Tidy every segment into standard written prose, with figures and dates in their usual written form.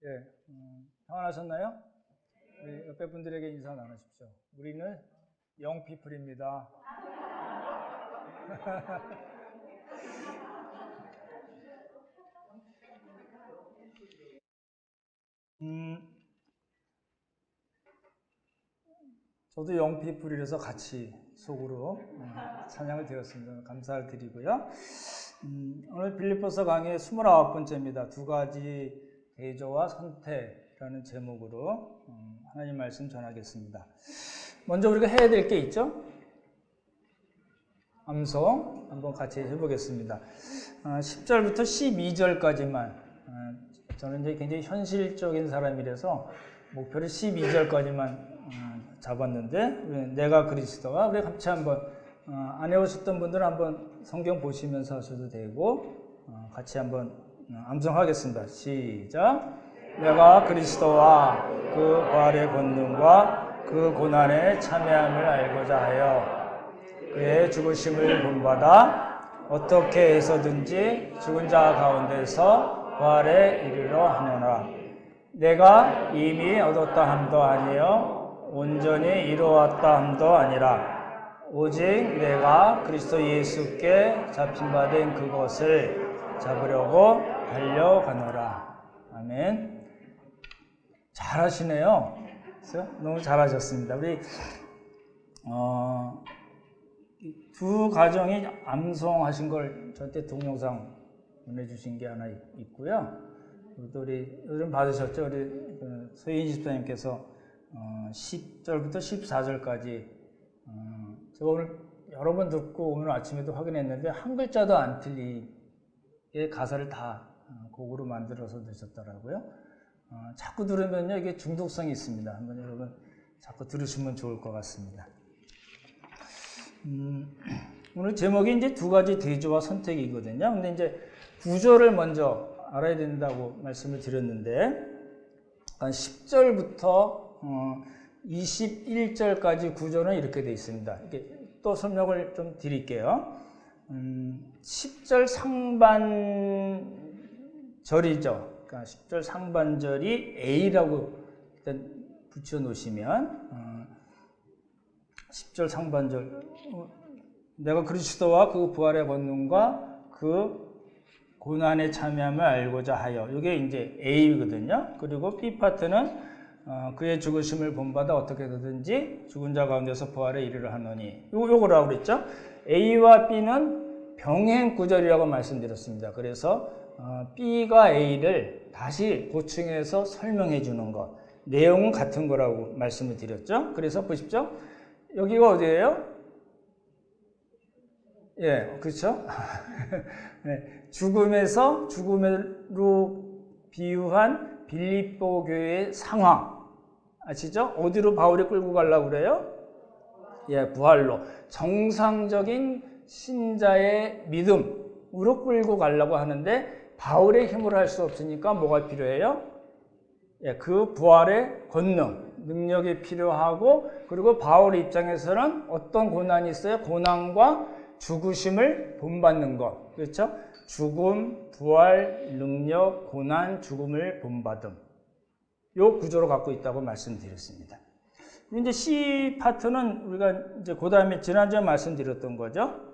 예, 평안하셨나요? 네, 옆에 분들에게 인사 나누십시오. 우리는 영피플입니다. 저도 영피플이라서 같이 속으로 찬양을 드렸습니다. 감사를 드리고요. 오늘 빌립보서 강의 29번째입니다. 두 가지 대조와 선택이라는 제목으로 하나님 말씀 전하겠습니다. 먼저 우리가 해야 될 게 있죠? 암송 한번 같이 해보겠습니다. 10절부터 12절까지만 저는 이제 굉장히 현실적인 사람이라서 목표를 12절까지만 잡았는데 내가 그리스도와 우리 같이 한번 안 해오셨던 분들은 한번 성경 보시면서 하셔도 되고 같이 한번 암송하겠습니다. 시작. 내가 그리스도와 그 부활의 권능과 그 고난에 참여함을 알고자 하여 그의 죽으심을 본받아 어떻게 해서든지 죽은 자 가운데서 부활에 이르러 하노라. 내가 이미 얻었다 함도 아니요 온전히 이루었다 함도 아니라 오직 내가 그리스도 예수께 잡힌 바 된 그것을 잡으려고 달려가노라. 아멘. 잘하시네요. 너무 잘하셨습니다. 우리 두 가정이 암송하신 걸 저한테 동영상 보내주신 게 하나 있고요. 또 우리 요즘 받으셨죠? 우리 소희인 집사님께서 10절부터 14절까지 제가 오늘 여러 번 듣고 오늘 아침에도 확인했는데 한 글자도 안 틀리게 가사를 다 곡으로 만들어서 넣으셨더라고요. 자꾸 들으면요 이게 중독성이 있습니다. 한번 여러분 자꾸 들으시면 좋을 것 같습니다. 오늘 제목이 이제 두 가지 대조와 선택이거든요. 근데 이제 구조를 먼저 알아야 된다고 말씀을 드렸는데 10절부터 21절까지 구조는 이렇게 되어 있습니다. 이렇게 또 설명을 좀 드릴게요. 10절 상반절이죠. 그러니까 10절 상반절이 A라고 일단 붙여 놓으시면 10절 상반절 내가 그리스도와 그 부활의 권능과 그 고난에 참여함을 알고자 하여 이게 이제 A거든요. 그리고 B 파트는 그의 죽으심을 본받아 어떻게 하든지 죽은 자 가운데서 부활에 이르러 하노니 요거라고 그랬죠. A와 B는 병행 구절이라고 말씀드렸습니다. 그래서 B가 A를 다시 보충해서 설명해 주는 것, 내용은 같은 거라고 말씀을 드렸죠. 그래서 보십시오. 여기가 어디예요? 예, 그렇죠. 네, 죽음으로 비유한 빌립보 교회의 상황 아시죠? 어디로 바울이 끌고 가려고 그래요? 예, 부활로 정상적인 신자의 믿음으로 끌고 가려고 하는데 바울의 힘으로 할 수 없으니까 뭐가 필요해요? 예, 그 부활의 권능, 능력이 필요하고 그리고 바울의 입장에서는 어떤 고난이 있어요? 고난과 죽으심을 본받는 것. 그렇죠? 죽음, 부활, 능력, 고난, 죽음을 본받음. 요 구조로 갖고 있다고 말씀드렸습니다. 이제 C 파트는 우리가 이제 그 다음에 지난주에 말씀드렸던 거죠.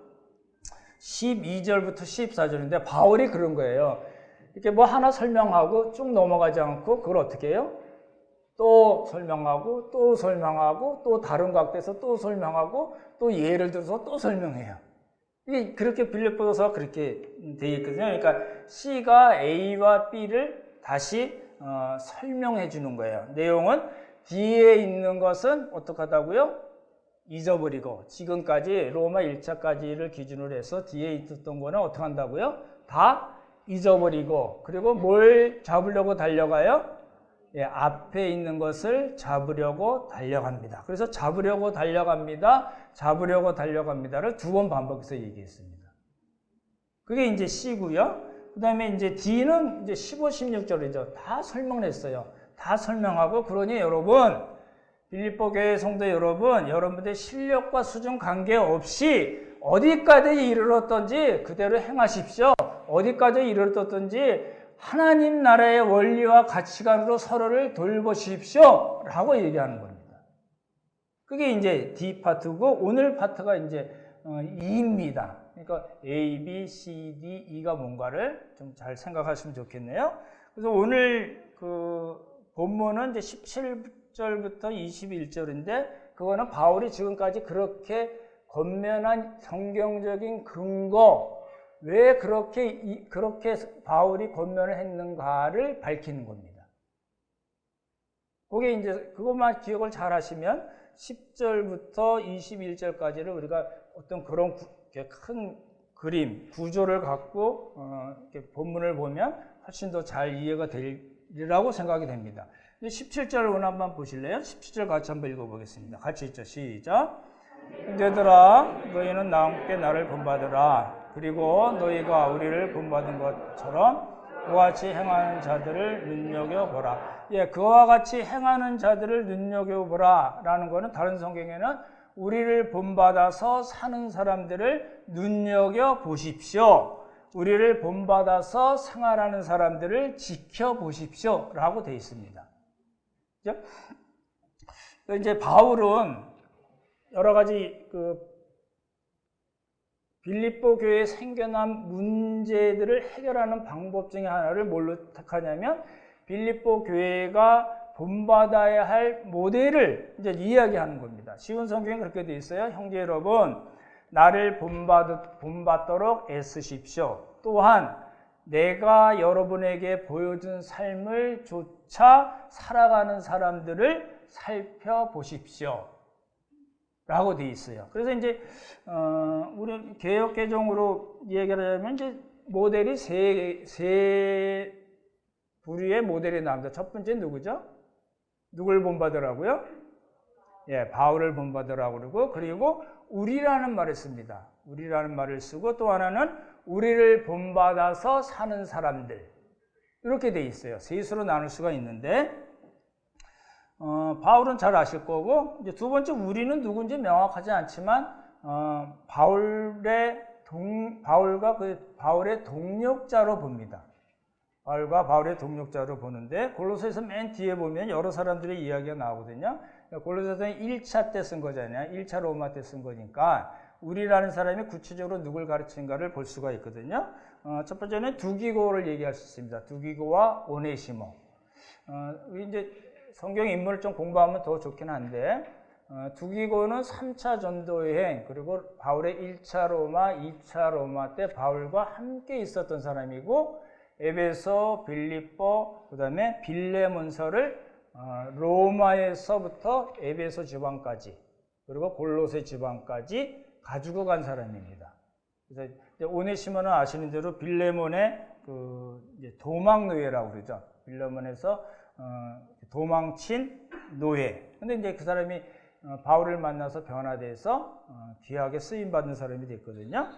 12절부터 14절인데 바울이 그런 거예요. 이렇게 뭐 하나 설명하고 쭉 넘어가지 않고 그걸 어떻게 해요? 또 설명하고 또 설명하고 또 다른 각도에서 또 설명하고 또 예를 들어서 또 설명해요. 이게 그렇게 빌립보서가 그렇게 되어 있거든요. 그러니까 C가 A와 B를 다시 설명해 주는 거예요. 내용은 뒤에 있는 것은 어떡하다고요? 잊어버리고 지금까지 로마 1차까지를 기준으로 해서 뒤에 있었던 거는 어떻게 한다고요? 다 잊어버리고 그리고 뭘 잡으려고 달려가요? 예, 앞에 있는 것을 잡으려고 달려갑니다. 그래서 잡으려고 달려갑니다를 두 번 반복해서 얘기했습니다. 그게 이제 C고요. 그 다음에 이제 D는 이제 15, 16절이죠. 다 설명을 했어요. 다 설명하고 그러니 여러분 빌립보 교회 성도 여러분, 여러분들의 실력과 수준 관계없이 어디까지 이르렀던지 그대로 행하십시오. 어디까지 이르렀던지 하나님 나라의 원리와 가치관으로 서로를 돌보십시오 라고 얘기하는 겁니다. 그게 이제 D 파트고 오늘 파트가 이제 E입니다. 그러니까 A, B, C, D, E가 뭔가를 좀 잘 생각하시면 좋겠네요. 그래서 오늘 그 본문은 이제 17절부터 21절인데 그거는 바울이 지금까지 그렇게 권면한 성경적인 근거, 왜 그렇게 바울이 권면을 했는가를 밝히는 겁니다. 그게 이제 그것만 기억을 잘 하시면 10절부터 21절까지를 우리가 어떤 그런 큰 그림, 구조를 갖고 이렇게 본문을 보면 훨씬 더 잘 이해가 되리라고 생각이 됩니다. 17절 오늘 한번 보실래요? 17절 같이 한번 읽어보겠습니다. 같이 읽죠. 시작. 형제들아, 너희는 나와 함께 나를 본받으라. 그리고 너희가 우리를 본받은 것처럼 그와 같이 행하는 자들을 눈여겨보라. 예, 그와 같이 행하는 자들을 눈여겨보라 라는 거는 다른 성경에는 우리를 본받아서 사는 사람들을 눈여겨보십시오. 우리를 본받아서 생활하는 사람들을 지켜보십시오 라고 되어 있습니다. 그죠? 이제 바울은 여러 가지 빌립보 교회에 생겨난 문제들을 해결하는 방법 중에 하나를 뭘로 택하냐면 빌립보 교회가 본받아야 할 모델을 이제 이야기하는 겁니다. 쉬운 성경에 그렇게 되어 있어요. 형제 여러분, 나를 본받도록 애쓰십시오. 또한 내가 여러분에게 보여준 삶을 조차 살아가는 사람들을 살펴보십시오. 라고 되어 있어요. 그래서 이제, 우리 개역개정으로 얘기를 하면 이제 모델이 세 부류의 모델이 나옵니다. 첫 번째 누구죠? 누굴 본받으라고요? 예, 바울을 본받으라고 그리고 우리라는 말을 씁니다. 우리라는 말을 쓰고 또 하나는 우리를 본받아서 사는 사람들. 이렇게 돼 있어요. 셋으로 나눌 수가 있는데, 바울은 잘 아실 거고, 이제 두 번째 우리는 누군지 명확하지 않지만, 바울과 바울의 동력자로 봅니다. 바울과 바울의 동력자로 보는데, 골로새서 맨 뒤에 보면 여러 사람들의 이야기가 나오거든요. 골로새서는 1차 때 쓴 거잖아요. 1차 로마 때 쓴 거니까, 우리라는 사람이 구체적으로 누굴 가르치는가를 볼 수가 있거든요. 첫 번째는 두기고를 얘기할 수 있습니다. 두기고와 오네시모. 이제 성경 인물을 좀 공부하면 더 좋긴 한데, 두기고는 3차 전도여행, 그리고 바울의 1차 로마, 2차 로마 때 바울과 함께 있었던 사람이고, 에베소, 빌립보, 그 다음에 빌레몬서를 로마에서부터 에베소 지방까지, 그리고 골로새 지방까지 가지고 간 사람입니다. 그래서 오네시모는 아시는 대로 빌레몬의 도망 노예라고 그러죠. 빌레몬에서 도망친 노예. 근데 이제 그 사람이 바울을 만나서 변화돼서 귀하게 쓰임 받는 사람이 됐거든요.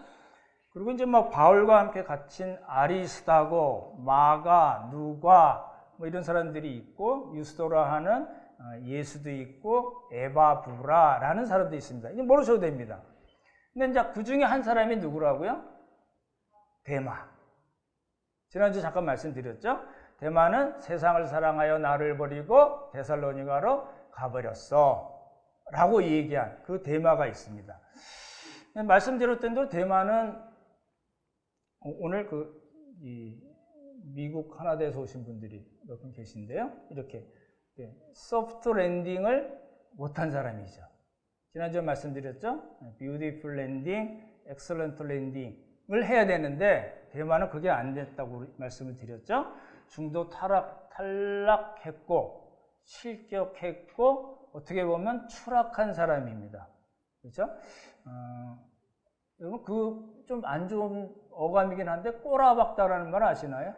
그리고 이제 막 바울과 함께 갇힌 아리스다고, 마가, 누가 뭐 이런 사람들이 있고, 유스도라 하는 예수도 있고, 에바브라라는 사람도 있습니다. 이제 모르셔도 됩니다. 근데 이제 그 중에 한 사람이 누구라고요? 데마. 지난주에 잠깐 말씀드렸죠? 데마는 세상을 사랑하여 나를 버리고 데살로니가로 가버렸어. 라고 얘기한 그 데마가 있습니다. 말씀드렸던 대로 데마는 오늘 미국 하나대에서 오신 분들이 몇 분 계신데요. 이렇게 소프트 랜딩을 못한 사람이죠. 지난주에 말씀드렸죠. 뷰티풀 랜딩, 엑셀런트 랜딩을 해야 되는데 데마는 그게 안 됐다고 말씀을 드렸죠. 중도 탈락했고 실격했고 어떻게 보면 추락한 사람입니다. 그렇죠? 여러분 그 좀 안 좋은 어감이긴 한데 꼬라박다라는 말 아시나요?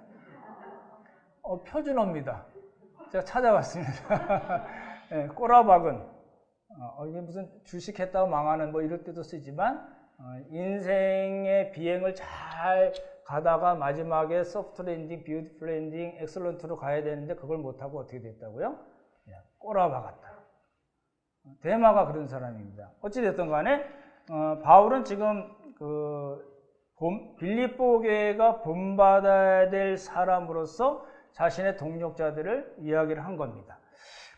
표준어입니다. 제가 찾아봤습니다. 네, 꼬라박은 이게 무슨 주식했다고 망하는 뭐 이럴 때도 쓰지만 인생의 비행을 잘 가다가 마지막에 소프트 랜딩, 뷰티풀 랜딩, 엑셀런트로 가야 되는데 그걸 못하고 어떻게 됐다고요? 꼬라박았다. 데마가 그런 사람입니다. 어찌됐든 간에 바울은 지금 빌립보 교회가 본받아야 될 사람으로서 자신의 동력자들을 이야기를 한 겁니다.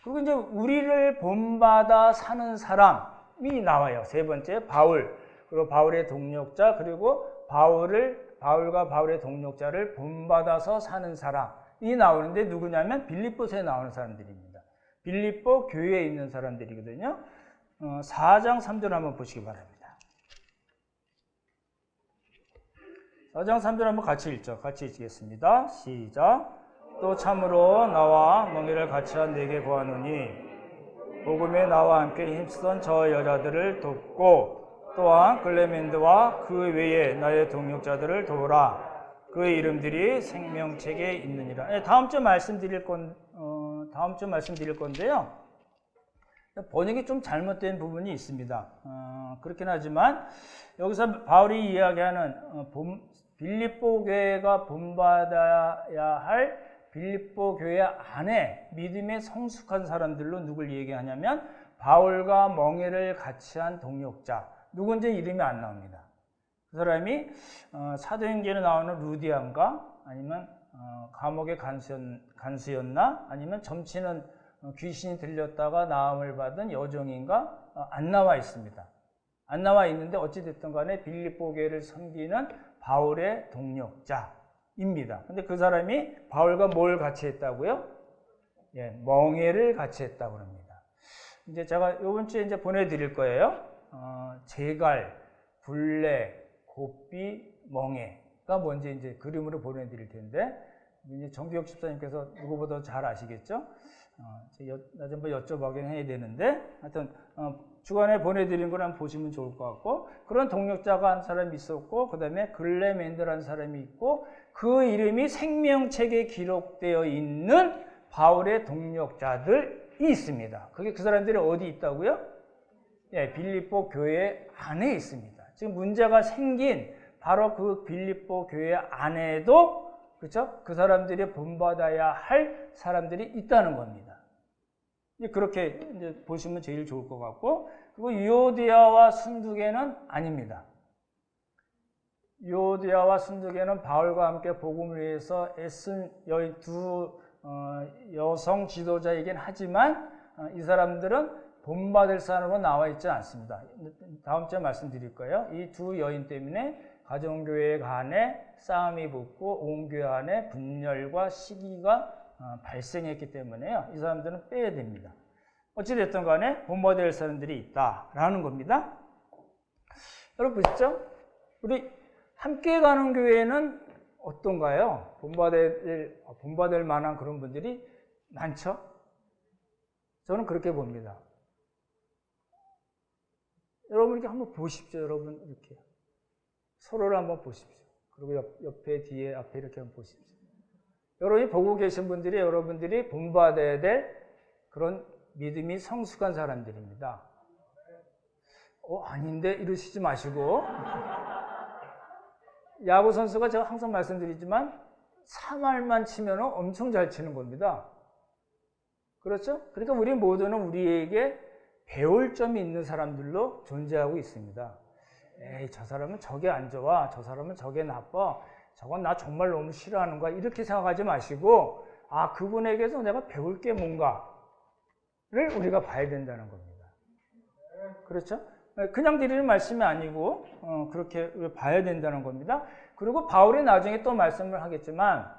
그리고 이제 우리를 본받아 사는 사람이 나와요. 세 번째, 바울. 그리고 바울의 동력자, 그리고 바울과 바울의 동력자를 본받아서 사는 사람이 나오는데 누구냐면 빌립보서에 나오는 사람들입니다. 빌립보 교회에 있는 사람들이거든요. 4장 3절 한번 보시기 바랍니다. 4장 3절 한번 같이 읽죠. 같이 읽겠습니다. 시작. 또 참으로 나와 멍에를 같이 한 네게 구하노니 복음에 나와 함께 힘쓰던 저 여자들을 돕고 또한 클레멘드와 그 외에 나의 동력자들을 도우라. 그의 이름들이 생명책에 있느니라. 다음 주 말씀드릴 건데요. 번역이 좀 잘못된 부분이 있습니다. 그렇긴 하지만 여기서 바울이 이야기하는 빌립보 교회가 본받아야 할 빌립보 교회 안에 믿음에 성숙한 사람들로 누굴 얘기하냐면 바울과 멍에를 같이 한 동력자. 누군지 이름이 안 나옵니다. 그 사람이 사도행전에 나오는 루디안가 아니면 감옥의 간수였나 아니면 점치는 귀신이 들렸다가 나음을 받은 여종인가 안 나와 있습니다. 안 나와 있는데 어찌됐든 간에 빌립보 교회를 섬기는 바울의 동력자입니다. 근데 그 사람이 바울과 뭘 같이 했다고요? 예, 멍에를 같이 했다고 합니다. 이제 제가 이번 주에 이제 보내드릴 거예요. 제갈, 굴레, 고삐, 멍에가 뭔지 이제 그림으로 보내드릴 텐데 이제 정규혁 집사님께서 누구보다 잘 아시겠죠? 나 좀 여쭤보긴 해야 되는데 하여튼 주간에 보내드린 걸 한번 보시면 좋을 것 같고 그런 동력자가 한 사람이 있었고 그 다음에 글레멘드라는 사람이 있고 그 이름이 생명책에 기록되어 있는 바울의 동력자들이 있습니다. 그게 그 사람들이 어디 있다고요? 예, 빌립보 교회 안에 있습니다. 지금 문제가 생긴 바로 그 빌립보 교회 안에도 그렇죠? 그 사람들이 본받아야 할 사람들이 있다는 겁니다. 그렇게 이제 보시면 제일 좋을 것 같고 그리고 유오디아와 순두계는 아닙니다. 유오디아와 순두계는 바울과 함께 복음을 위해서 애쓴 두 여성 지도자이긴 하지만 이 사람들은 본받을 사람으로 나와 있지 않습니다. 다음 주에 말씀드릴 거예요. 이 두 여인 때문에 가정교회 간에 싸움이 붙고 온 교회 안에 분열과 시기가 발생했기 때문에요. 이 사람들은 빼야 됩니다. 어찌됐든 간에 본받을 사람들이 있다라는 겁니다. 여러분 보시죠? 우리 함께 가는 교회는 어떤가요? 본받을 만한 그런 분들이 많죠? 저는 그렇게 봅니다. 여러분 이렇게 한번 보십시오. 여러분 이렇게 서로를 한번 보십시오. 그리고 옆에 뒤에 앞에 이렇게 한번 보십시오. 여러분이 보고 계신 분들이 여러분들이 본받아야 될 그런 믿음이 성숙한 사람들입니다. 아닌데 이러시지 마시고 야구 선수가 제가 항상 말씀드리지만 3할만 치면 엄청 잘 치는 겁니다. 그렇죠? 그러니까 우리 모두는 우리에게 배울 점이 있는 사람들로 존재하고 있습니다. 에이, 저 사람은 저게 안 좋아. 저 사람은 저게 나빠. 저건 나 정말 너무 싫어하는 거야. 이렇게 생각하지 마시고, 그분에게서 내가 배울 게 뭔가를 우리가 봐야 된다는 겁니다. 그렇죠? 그냥 드리는 말씀이 아니고, 그렇게 봐야 된다는 겁니다. 그리고 바울이 나중에 또 말씀을 하겠지만,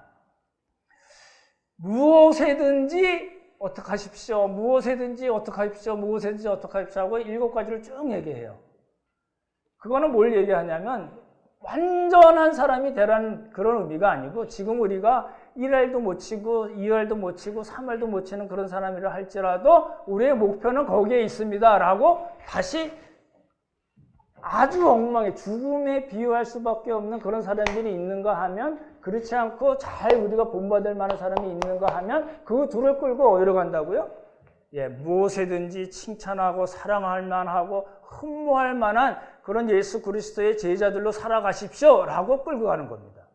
무엇이든지 어떻게 하십시오. 무엇이든지 어떻게 하십시오. 무엇이든지 어떻게 하십시오. 하고 7가지를 쭉 얘기해요. 그거는 뭘 얘기하냐면 완전한 사람이 되라는 그런 의미가 아니고 지금 우리가 1알도 못 치고 2알도 못 치고 3알도 못 치는 그런 사람이라 할지라도 우리의 목표는 거기에 있습니다. 라고 다시 아주 엉망에 죽음에 비유할 수밖에 없는 그런 사람들이 있는가 하면 그렇지 않고 잘 우리가 본받을 만한 사람이 있는가 하면 그 둘을 끌고 어디로 간다고요? 예, 무엇이든지 칭찬하고 사랑할 만하고 흠모할 만한 그런 예수 그리스도의 제자들로 살아가십시오 라고 끌고 가는 겁니다.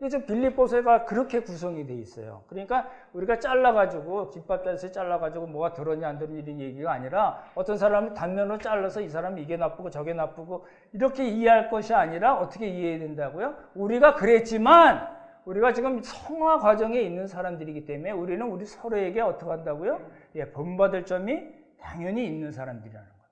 그래서 빌립보서가 그렇게 구성이 돼 있어요. 그러니까 우리가 잘라가지고 김밥자에서 잘라가지고 뭐가 들었냐 안 들었냐 이런 얘기가 아니라 어떤 사람을 단면으로 잘라서 이 사람은 이게 나쁘고 저게 나쁘고 이렇게 이해할 것이 아니라 어떻게 이해해야 된다고요? 우리가 그랬지만 우리가 지금 성화 과정에 있는 사람들이기 때문에 우리는 우리 서로에게 어떻게 한다고요? 예, 본받을 점이 당연히 있는 사람들이라는 거예요.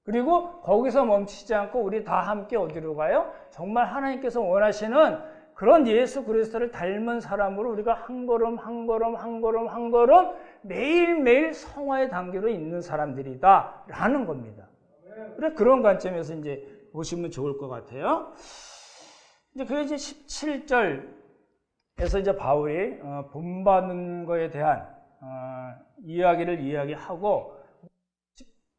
그리고 거기서 멈추지 않고 우리 다 함께 어디로 가요? 정말 하나님께서 원하시는 그런 예수 그리스도를 닮은 사람으로 우리가 한 걸음 한 걸음 한 걸음 한 걸음 매일매일 성화의 단계로 있는 사람들이다 라는 겁니다. 그래 그런 관점에서 이제 보시면 좋을 것 같아요. 이제 그 이제 17절에서 이제 바울이 본받는 거에 대한 이야기를 이야기하고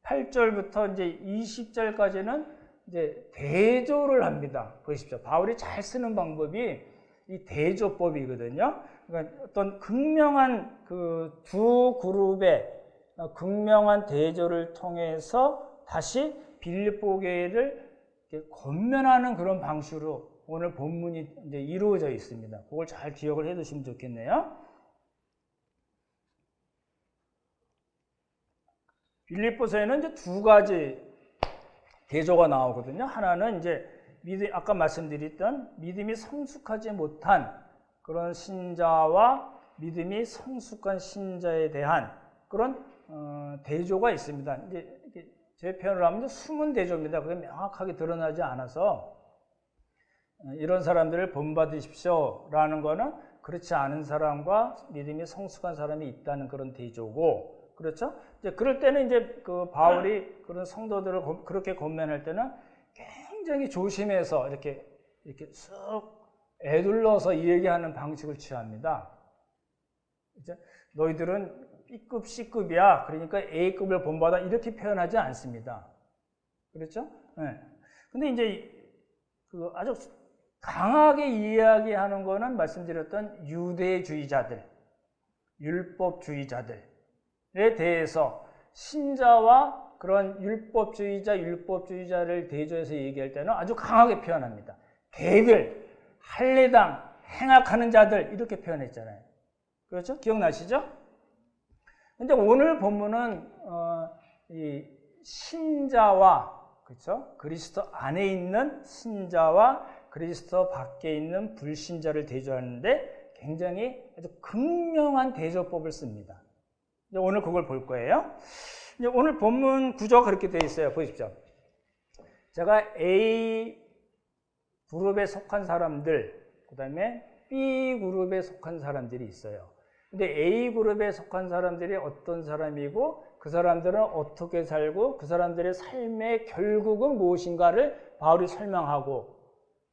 18절부터 이제 20절까지는 이제 대조를 합니다. 보십시오. 바울이 잘 쓰는 방법이 이 대조법이거든요. 그러니까 어떤 극명한 그 두 그룹의 극명한 대조를 통해서 다시 빌립보 교회를 권면하는 그런 방식으로 오늘 본문이 이제 이루어져 있습니다. 그걸 잘 기억을 해 두시면 좋겠네요. 빌립보서에는 이제 두 가지 대조가 나오거든요. 하나는 이제 아까 말씀드렸던 믿음이 성숙하지 못한 그런 신자와 믿음이 성숙한 신자에 대한 그런 대조가 있습니다. 이제 제 표현을 하면 숨은 대조입니다. 그게 명확하게 드러나지 않아서 이런 사람들을 본받으십시오라는 거는 그렇지 않은 사람과 믿음이 성숙한 사람이 있다는 그런 대조고, 그렇죠? 이제 그럴 때는 이제 그 바울이 그런 성도들을 그렇게 권면할 때는 굉장히 조심해서 이렇게 쑥 애둘러서 얘기하는 방식을 취합니다. 이제 너희들은 B급, C급이야. 그러니까 A급을 본받아 이렇게 표현하지 않습니다. 그렇죠? 네. 근데 이제 그 아주 강하게 이야기하는 거는 말씀드렸던 유대주의자들, 율법주의자들에 대해서 신자와 그런 율법주의자를 대조해서 얘기할 때는 아주 강하게 표현합니다. 개들, 할례당, 행악하는 자들 이렇게 표현했잖아요. 그렇죠? 기억나시죠? 근데 오늘 본문은 이 신자와, 그렇죠? 그리스도 안에 있는 신자와 그리스도 밖에 있는 불신자를 대조하는데 굉장히 아주 극명한 대조법을 씁니다. 이제 오늘 그걸 볼 거예요. 이제 오늘 본문 구조가 그렇게 되어 있어요. 보십시오. 제가 A 그룹에 속한 사람들, 그 다음에 B 그룹에 속한 사람들이 있어요. 근데 A 그룹에 속한 사람들이 어떤 사람이고 그 사람들은 어떻게 살고 그 사람들의 삶의 결국은 무엇인가를 바울이 설명하고,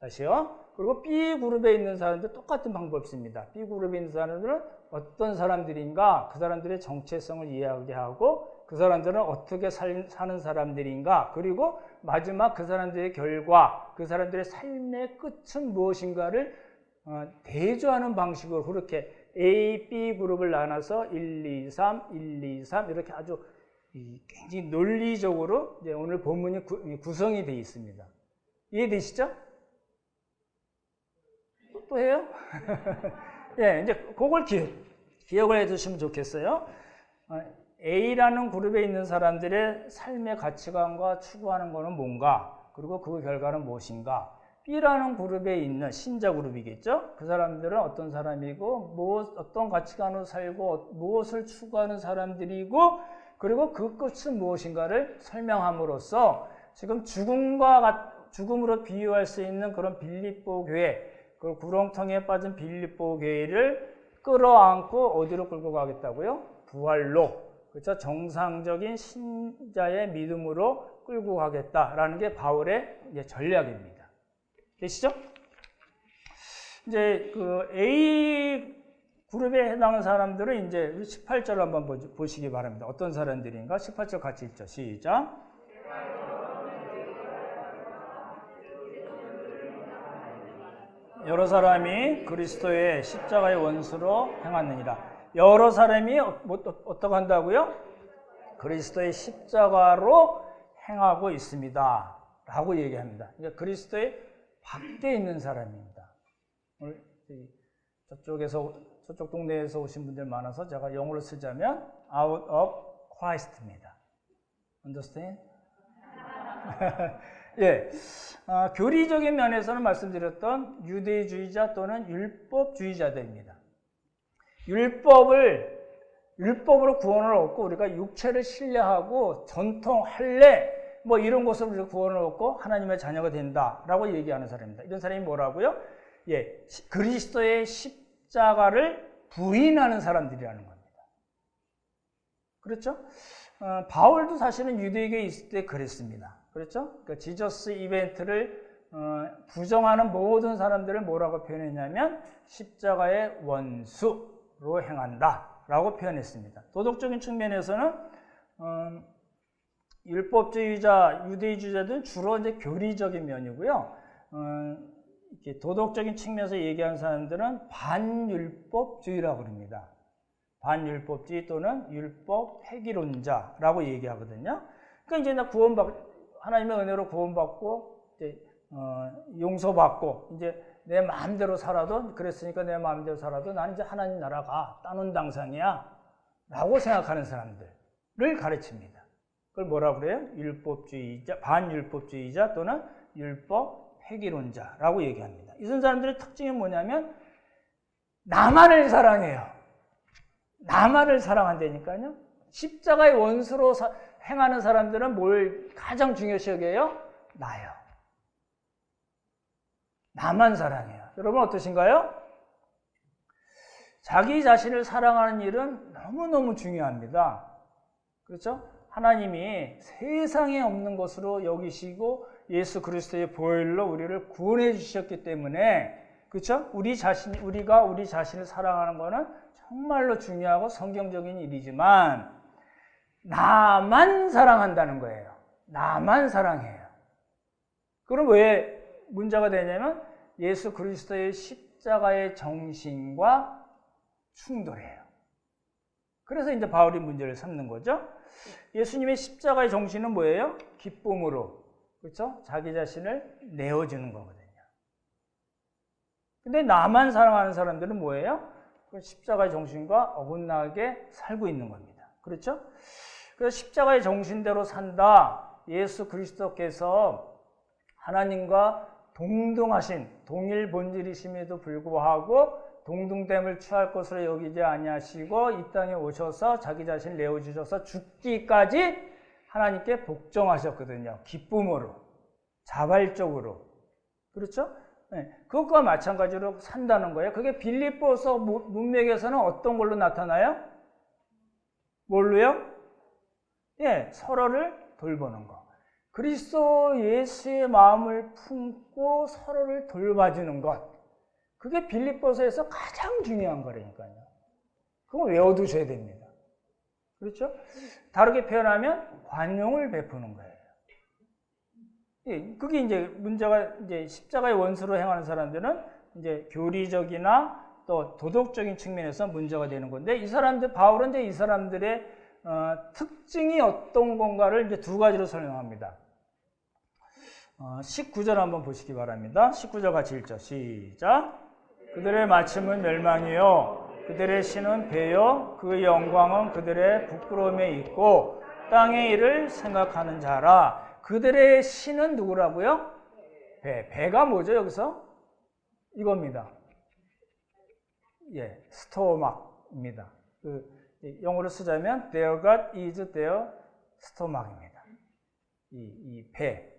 다시요. 그리고 B 그룹에 있는 사람들 똑같은 방법을 씁니다. B 그룹에 있는 사람들은 어떤 사람들인가, 그 사람들의 정체성을 이야기하고 그 사람들은 어떻게 사는 사람들인가, 그리고 마지막 그 사람들의 결과, 그 사람들의 삶의 끝은 무엇인가를 대조하는 방식으로 그렇게 A, B 그룹을 나눠서 1, 2, 3, 1, 2, 3 이렇게 아주 굉장히 논리적으로 이제 오늘 본문이 구성이 되어 있습니다. 이해되시죠? 또 해요? 예, 이제 그걸 기억을 해 두시면 좋겠어요. A라는 그룹에 있는 사람들의 삶의 가치관과 추구하는 것은 뭔가, 그리고 그 결과는 무엇인가. B라는 그룹에 있는 신자 그룹이겠죠. 그 사람들은 어떤 사람이고 어떤 가치관으로 살고 무엇을 추구하는 사람들이고, 그리고 그 끝은 무엇인가를 설명함으로써 지금 죽음으로 비유할 수 있는 그런 빌립보 교회, 그 구렁텅이에 빠진 빌립보 교회를 끌어안고 어디로 끌고 가겠다고요? 부활로, 그렇죠? 정상적인 신자의 믿음으로 끌고 가겠다라는 게 바울의 전략입니다. 되시죠? 이제 그 A 그룹에 해당하는 사람들은 이제 18절 한번 보시기 바랍니다. 어떤 사람들인가? 18절 같이 읽죠. 시작. 여러 사람이 그리스도의 십자가의 원수로 행하느니라. 여러 사람이 어떻게 한다고요? 그리스도의 십자가로 행하고 있습니다. 라고 얘기합니다. 그러니까 그리스도의 밖에 있는 사람입니다. 오늘 저쪽 동네에서 오신 분들 많아서 제가 영어로 쓰자면 out of Christ입니다. Understand? 예, 교리적인 면에서는 말씀드렸던 유대주의자 또는 율법주의자들입니다. 율법으로 구원을 얻고 우리가 육체를 신뢰하고 전통, 할례 뭐 이런 것으로 우리가 구원을 얻고 하나님의 자녀가 된다라고 얘기하는 사람입니다. 이런 사람이 뭐라고요? 예, 그리스도의 십자가를 부인하는 사람들이라는 겁니다. 그렇죠? 바울도 사실은 유대교에 있을 때 그랬습니다. 그렇죠? 그러니까 지저스 이벤트를 부정하는 모든 사람들을 뭐라고 표현했냐면 십자가의 원수로 행한다 라고 표현했습니다. 도덕적인 측면에서는 율법주의자, 유대주의자들은 주로 이제 교리적인 면이고요. 이렇게 도덕적인 측면에서 얘기하는 사람들은 반율법주의라고 합니다. 반율법주의 또는 율법 획일론자라고 얘기하거든요. 그러니까 이제 나 하나님의 은혜로 구원받고 이제 용서받고 이제 내 마음대로 살아도 그랬으니까 내 마음대로 살아도 나는 이제 하나님 나라가 따놓은 당상이야라고 생각하는 사람들을 가르칩니다. 그걸 뭐라고 그래요? 율법주의자, 반율법주의자 또는 율법 획일론자라고 얘기합니다. 이런 사람들의 특징이 뭐냐면 나만을 사랑해요. 나만을 사랑한다니까요. 십자가의 원수로 행하는 사람들은 뭘 가장 중요시 여겨요? 나요. 나만 사랑해요. 여러분 어떠신가요? 자기 자신을 사랑하는 일은 너무너무 중요합니다. 그렇죠? 하나님이 세상에 없는 것으로 여기시고 예수 그리스도의 보혈로 우리를 구원해 주셨기 때문에 그렇죠? 우리가 우리 자신을 사랑하는 것은 정말로 중요하고 성경적인 일이지만 나만 사랑한다는 거예요. 나만 사랑해요. 그럼 왜 문제가 되냐면 예수 그리스도의 십자가의 정신과 충돌해요. 그래서 이제 바울이 문제를 삼는 거죠. 예수님의 십자가의 정신은 뭐예요? 기쁨으로, 그렇죠? 자기 자신을 내어주는 거거든요. 근데 나만 사랑하는 사람들은 뭐예요? 그 십자가의 정신과 어긋나게 살고 있는 겁니다. 그렇죠? 그래서 십자가의 정신대로 산다. 예수 그리스도께서 하나님과 동등하신 동일 본질이심에도 불구하고 동등됨을 취할 것으로 여기지 아니하시고 이 땅에 오셔서 자기 자신을 내어주셔서 죽기까지 하나님께 복종하셨거든요. 기쁨으로, 자발적으로. 그렇죠? 네, 그것과 마찬가지로 산다는 거예요. 그게 빌립보서 문맥에서는 어떤 걸로 나타나요? 뭘로요? 예, 서로를 돌보는 거. 그리스도 예수의 마음을 품고 서로를 돌봐주는 것. 그게 빌립보서에서 가장 중요한 거라니까요. 그거 외워두셔야 됩니다. 그렇죠? 다르게 표현하면 관용을 베푸는 거예요. 예, 그게 이제 문제가 이제 십자가의 원수로 행하는 사람들은 이제 교리적이나 또 도덕적인 측면에서 문제가 되는 건데 바울은 이제 이 사람들의 특징이 어떤 건가를 이제 두 가지로 설명합니다. 19절 한번 보시기 바랍니다. 19절 같이 읽죠. 시작. 그들의 마침은 멸망이요 그들의 신은 배요 그 영광은 그들의 부끄러움에 있고 땅의 일을 생각하는 자라. 그들의 신은 누구라고요? 배가 뭐죠 여기서? 이겁니다. 예, 스토막입니다. 영어로 쓰자면 their God is their stomach입니다. 이 배.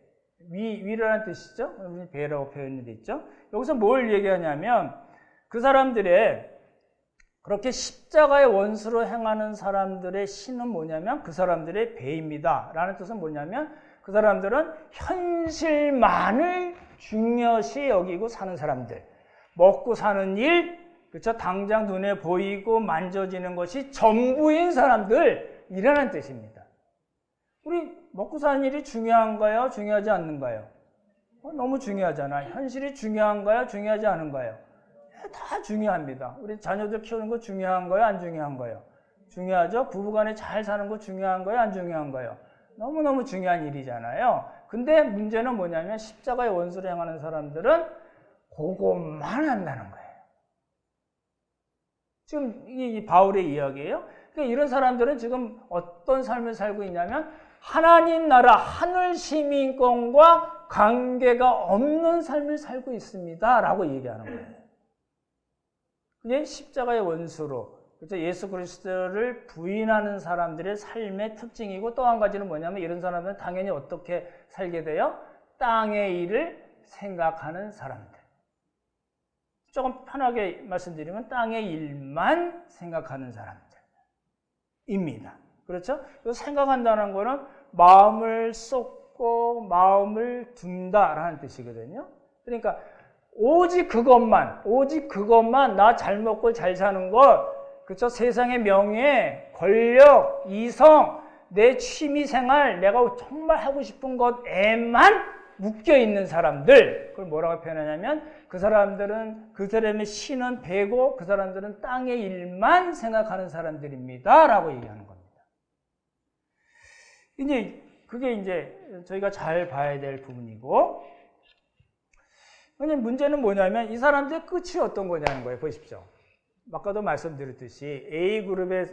위라는 뜻이죠? 배라고 표현이 되어 있죠? 여기서 뭘 얘기하냐면 그 사람들의 그렇게 십자가의 원수로 행하는 사람들의 신은 뭐냐면 그 사람들의 배입니다. 라는 뜻은 뭐냐면 그 사람들은 현실만을 중요시 여기고 사는 사람들. 먹고 사는 일, 그렇죠? 당장 눈에 보이고 만져지는 것이 전부인 사람들이라는 뜻입니다. 우리 먹고 사는 일이 중요한가요? 중요하지 않는가요? 너무 중요하잖아요. 현실이 중요한가요? 중요하지 않은가요? 다 중요합니다. 우리 자녀들 키우는 거 중요한가요? 안 중요한가요? 중요하죠? 부부간에 잘 사는 거 중요한가요? 안 중요한가요? 너무너무 중요한 일이잖아요. 근데 문제는 뭐냐면 십자가의 원수를 행하는 사람들은 그것만 한다는 거예요. 지금 이 바울의 이야기예요. 그러니까 이런 사람들은 지금 어떤 삶을 살고 있냐면 하나님 나라 하늘 시민권과 관계가 없는 삶을 살고 있습니다 라고 얘기하는 거예요. 그게 십자가의 원수로, 그렇죠? 예수 그리스도를 부인하는 사람들의 삶의 특징이고, 또 한 가지는 뭐냐면 이런 사람들은 당연히 어떻게 살게 돼요? 땅의 일을 생각하는 사람들. 조금 편하게 말씀드리면 땅의 일만 생각하는 사람들입니다. 그렇죠? 생각한다는 거는 마음을 쏟고 마음을 둔다라는 뜻이거든요. 그러니까 오직 그것만 나 잘 먹고 잘 사는 것, 그렇죠? 세상의 명예, 권력, 이성, 내 취미 생활, 내가 정말 하고 싶은 것에만 묶여 있는 사람들, 그걸 뭐라고 표현하냐면 그 사람들은 그 사람의 신은 배고 그 사람들은 땅의 일만 생각하는 사람들입니다 라고 얘기하는 겁니다. 이제 그게 이제 저희가 잘 봐야 될 부분이고, 문제는 뭐냐면 이 사람들의 끝이 어떤 거냐는 거예요. 보십시오. 아까도 말씀드렸듯이 A그룹에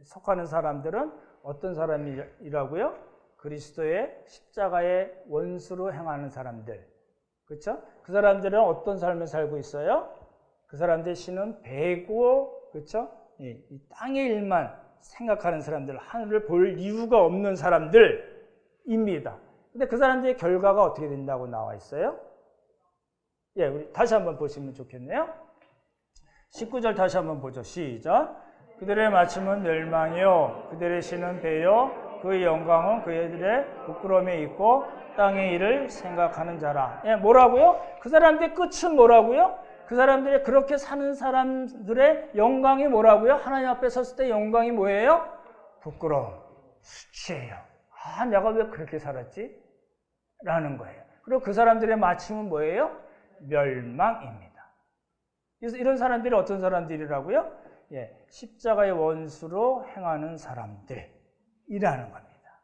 속하는 사람들은 어떤 사람이라고요? 그리스도의 십자가의 원수로 행하는 사람들. 그렇죠? 그 사람들은 어떤 삶을 살고 있어요? 그 사람들의 신은 배고, 그렇죠? 이 땅의 일만 생각하는 사람들, 하늘을 볼 이유가 없는 사람들입니다. 근데 그 사람들의 결과가 어떻게 된다고 나와 있어요? 예, 우리 다시 한번 보시면 좋겠네요. 19절 다시 한번 보죠. 시작. 그들의 마침은 멸망이요, 그들의 신은 배요, 그의 영광은 그들의 부끄러움에 있고 땅의 일을 생각하는 자라. 예, 뭐라고요? 그 사람들의 끝은 뭐라고요? 그 사람들의 그렇게 사는 사람들의 영광이 뭐라고요? 하나님 앞에 섰을 때 영광이 뭐예요? 부끄러움, 수치예요. 아, 내가 왜 그렇게 살았지? 라는 거예요. 그리고 그 사람들의 마침은 뭐예요? 멸망입니다. 그래서 이런 사람들이 어떤 사람들이라고요? 예, 십자가의 원수로 행하는 사람들이라는 겁니다.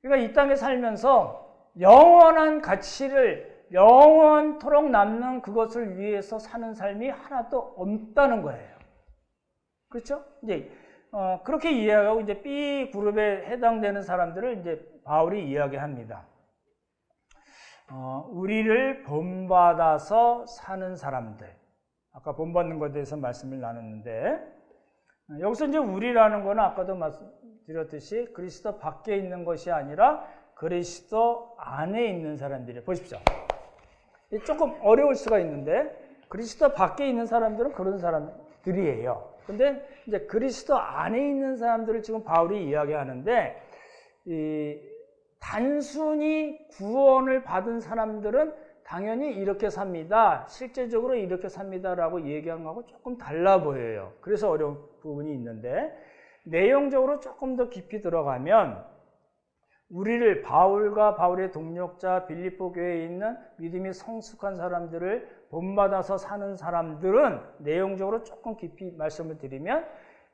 그러니까 이 땅에 살면서 영원한 가치를 영원토록 남는 그것을 위해서 사는 삶이 하나도 없다는 거예요. 그렇죠? 이제 그렇게 이해하고 이제 B 그룹에 해당되는 사람들을 이제 바울이 이야기합니다. 우리를 본받아서 사는 사람들. 아까 본받는 것에 대해서 말씀을 나눴는데, 여기서 이제 우리라는 거는 아까도 말씀드렸듯이 그리스도 밖에 있는 것이 아니라 그리스도 안에 있는 사람들이에요. 보십시오. 조금 어려울 수가 있는데, 그리스도 밖에 있는 사람들은 그런 사람들이에요. 근데 이제 그리스도 안에 있는 사람들을 지금 바울이 이야기하는데, 단순히 구원을 받은 사람들은 당연히 이렇게 삽니다. 실제적으로 이렇게 삽니다라고 얘기한 거하고 조금 달라 보여요. 그래서 어려운 부분이 있는데, 내용적으로 조금 더 깊이 들어가면 우리를, 바울과 바울의 동력자 빌립보 교회에 있는 믿음이 성숙한 사람들을 본받아서 사는 사람들은 내용적으로 조금 깊이 말씀을 드리면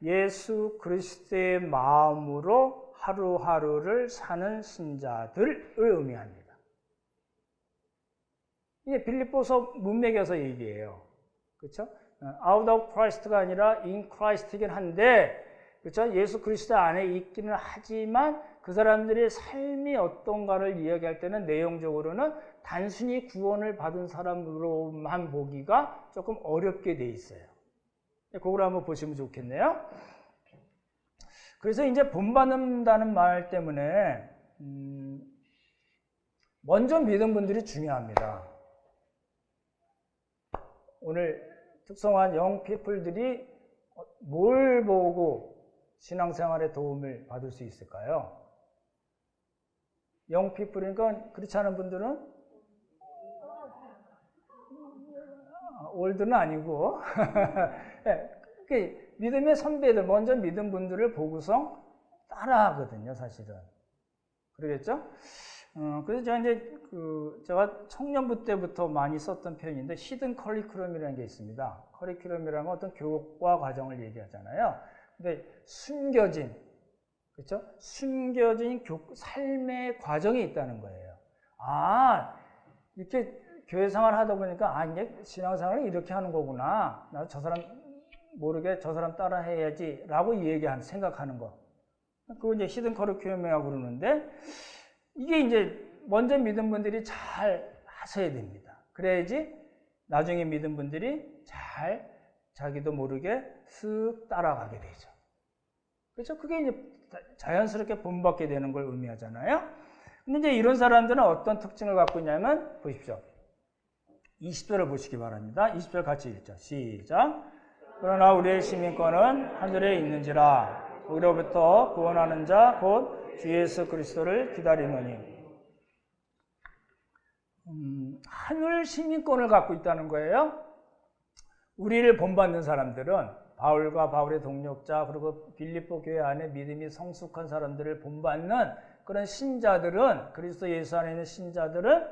예수 그리스도의 마음으로 하루하루를 사는 신자들을 의미합니다. 이게 빌립보서 문맥에서 얘기해요. 그렇죠? Out of Christ가 아니라 in Christ이긴 한데, 그렇죠? 예수 그리스도 안에 있기는 하지만 그 사람들의 삶이 어떤가를 이야기할 때는 내용적으로는 단순히 구원을 받은 사람으로만 보기가 조금 어렵게 돼 있어요. 그걸 한번 보시면 좋겠네요. 그래서 이제 본받는다는 말 때문에 먼저 믿은 분들이 중요합니다. 오늘 특성화한 영피플들이 뭘 보고 신앙생활에 도움을 받을 수 있을까요? 영피플이니까 그렇지 않은 분들은 올드는 아니고 믿음의 선배들, 먼저 믿은 분들을 보고서 따라하거든요, 사실은. 그러겠죠? 그래서 제가 청년부 때부터 많이 썼던 표현인데, 히든 커리큘럼이라는 게 있습니다. 커리큘럼이라는 건 어떤 교과 과정을 얘기하잖아요. 근데 숨겨진, 그렇죠? 숨겨진 삶의 과정이 있다는 거예요. 아, 이렇게 교회 생활 하다 보니까, 아, 이게 신앙생활은 이렇게 하는 거구나. 나 저 사람 모르게 저 사람 따라 해야지. 라고 생각하는 거. 그거 이제 히든 커리큘럼이라고 그러는데, 이게 이제 먼저 믿은 분들이 잘 하셔야 됩니다. 그래야지 나중에 믿은 분들이 잘 자기도 모르게 쓱 따라가게 되죠. 그렇죠? 그게 이제 자연스럽게 본받게 되는 걸 의미하잖아요. 근데 이제 이런 사람들은 어떤 특징을 갖고 있냐면, 보십시오. 20절을 보시기 바랍니다. 20절 같이 읽죠. 시작. 그러나 우리의 시민권은 하늘에 있는지라 우리로부터 구원하는 자 곧 주 예수 그리스도를 기다리노니. 하늘 시민권을 갖고 있다는 거예요. 우리를 본받는 사람들은 바울과 바울의 동력자 그리고 빌립보 교회 안에 믿음이 성숙한 사람들을 본받는 그런 신자들은, 그리스도 예수 안에 있는 신자들은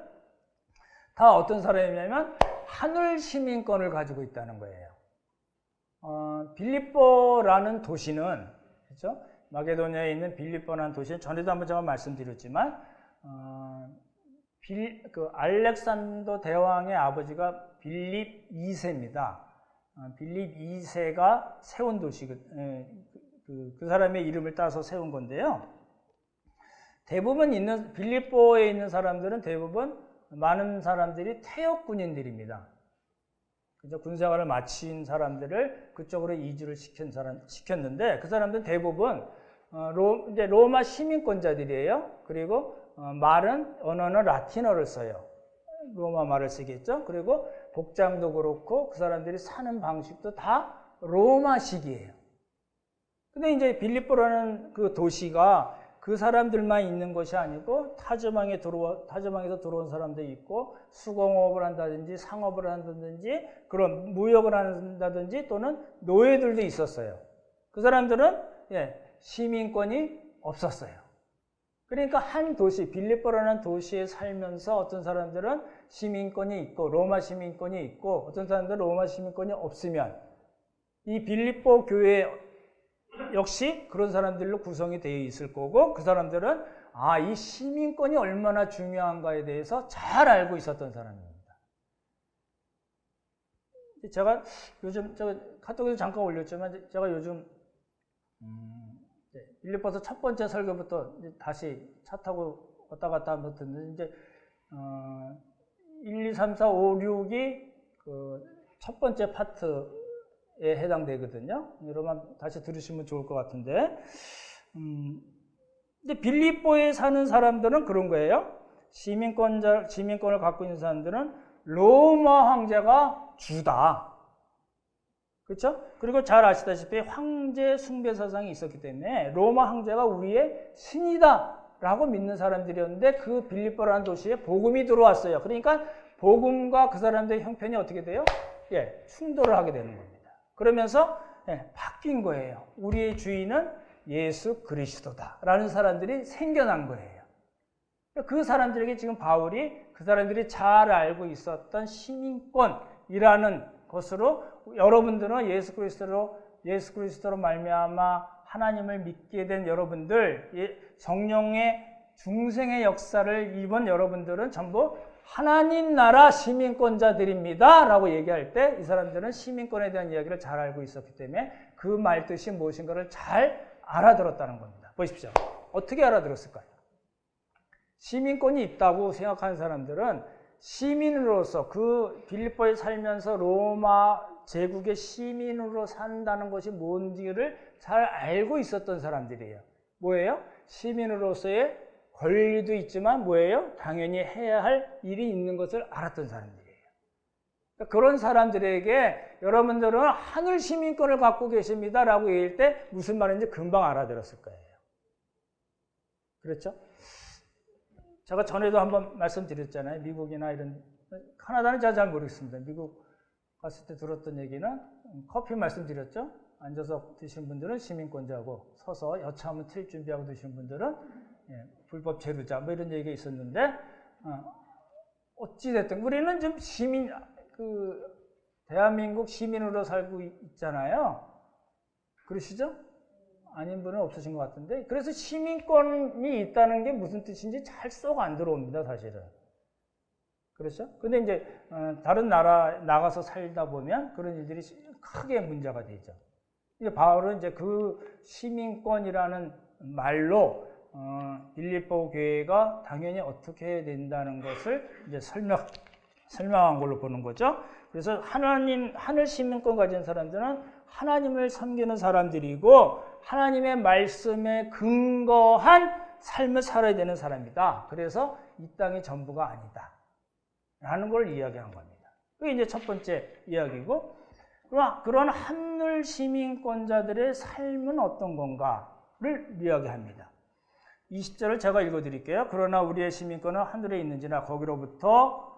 다 어떤 사람이냐면 하늘 시민권을 가지고 있다는 거예요. 빌립보라는 도시는, 그렇죠? 마게도니아에 있는 빌립보라는 도시는 전에도 한번 제가 말씀드렸지만 알렉산더 대왕의 아버지가 빌립 2세입니다. 빌립 2세가 세운 도시, 그 사람의 이름을 따서 세운 건데요. 대부분 빌립보에 있는 사람들은 대부분 많은 사람들이 퇴역 군인들입니다. 그죠? 군생활을 마친 사람들을 그쪽으로 이주를 시켰는데, 그 사람들은 대부분 이제 로마 시민권자들이에요. 그리고 언어는 라틴어를 써요. 로마 말을 쓰겠죠. 그리고 복장도 그렇고 그 사람들이 사는 방식도 다 로마식이에요. 근데 이제 빌립보라는 그 도시가 그 사람들만 있는 것이 아니고 타지방에서 들어온 사람들이 있고 수공업을 한다든지 상업을 한다든지 그런 무역을 한다든지 또는 노예들도 있었어요. 그 사람들은 시민권이 없었어요. 그러니까 한 도시, 빌립보라는 도시에 살면서 어떤 사람들은 시민권이 있고 로마 시민권이 있고 어떤 사람들은 로마 시민권이 없으면 이 빌립보 교회 역시 그런 사람들로 구성이 되어 있을 거고, 그 사람들은 이 시민권이 얼마나 중요한가에 대해서 잘 알고 있었던 사람입니다. 제가 요즘 카톡에도 잠깐 올렸지만 제가 요즘 빌립보서 첫 번째 설교부터 다시 차 타고 왔다 갔다 하면서 듣는데, 이제 1, 2, 3, 4, 5, 6이 그 첫 번째 파트에 해당되거든요. 여러분 다시 들으시면 좋을 것 같은데, 근데 빌립보에 사는 사람들은 그런 거예요. 시민권을 갖고 있는 사람들은 로마 황제가 주다. 그렇죠? 그리고 잘 아시다시피 황제 숭배 사상이 있었기 때문에 로마 황제가 우리의 신이다 라고 믿는 사람들이었는데, 그 빌립보라는 도시에 복음이 들어왔어요. 그러니까 복음과 그 사람들의 형편이 어떻게 돼요? 충돌을 하게 되는 겁니다. 그러면서 바뀐 거예요. 우리의 주인은 예수 그리스도다 라는 사람들이 생겨난 거예요. 그 사람들에게 지금 바울이 그 사람들이 잘 알고 있었던 시민권이라는 것으로, 여러분들은 예수 그리스도로 말미암아 하나님을 믿게 된 여러분들, 성령의 중생의 역사를 입은 여러분들은 전부 하나님 나라 시민권자들입니다 라고 얘기할 때 이 사람들은 시민권에 대한 이야기를 잘 알고 있었기 때문에 그 말뜻이 무엇인가를 잘 알아들었다는 겁니다. 보십시오. 어떻게 알아들었을까요? 시민권이 있다고 생각하는 사람들은 시민으로서, 그 빌립보에 살면서 로마 제국의 시민으로 산다는 것이 뭔지를 잘 알고 있었던 사람들이에요. 뭐예요? 시민으로서의 권리도 있지만 뭐예요? 당연히 해야 할 일이 있는 것을 알았던 사람들이에요. 그런 사람들에게 여러분들은 하늘 시민권을 갖고 계십니다 라고 얘기할 때 무슨 말인지 금방 알아들었을 거예요. 그렇죠? 제가 전에도 한번 말씀드렸잖아요. 미국이나 카나다는 제가 잘 모르겠습니다. 미국 갔을 때 들었던 얘기는 커피 말씀드렸죠. 앉아서 드시는 분들은 시민권자고 서서 여차하면 트립 준비하고 드시는 분들은 불법 체류자 이런 얘기가 있었는데, 어찌됐든 우리는 좀 대한민국 시민으로 살고 있잖아요. 그러시죠? 아닌 분은 없으신 것 같은데, 그래서 시민권이 있다는 게 무슨 뜻인지 잘 쏙 안 들어옵니다, 사실은. 그렇죠? 근데 이제 다른 나라 나가서 살다 보면 그런 일들이 크게 문제가 되죠. 이제 바울은 이제 그 시민권이라는 말로 빌립보 교회가 당연히 어떻게 해야 된다는 것을 이제 설명한 걸로 보는 거죠. 그래서 하늘 시민권 가진 사람들은 하나님을 섬기는 사람들이고 하나님의 말씀에 근거한 삶을 살아야 되는 사람이다. 그래서 이 땅이 전부가 아니다. 라는 걸 이야기한 겁니다. 그게 이제 첫 번째 이야기고, 그런 하늘 시민권자들의 삶은 어떤 건가를 이야기합니다. 20절을 제가 읽어드릴게요. 그러나 우리의 시민권은 하늘에 있는지나 거기로부터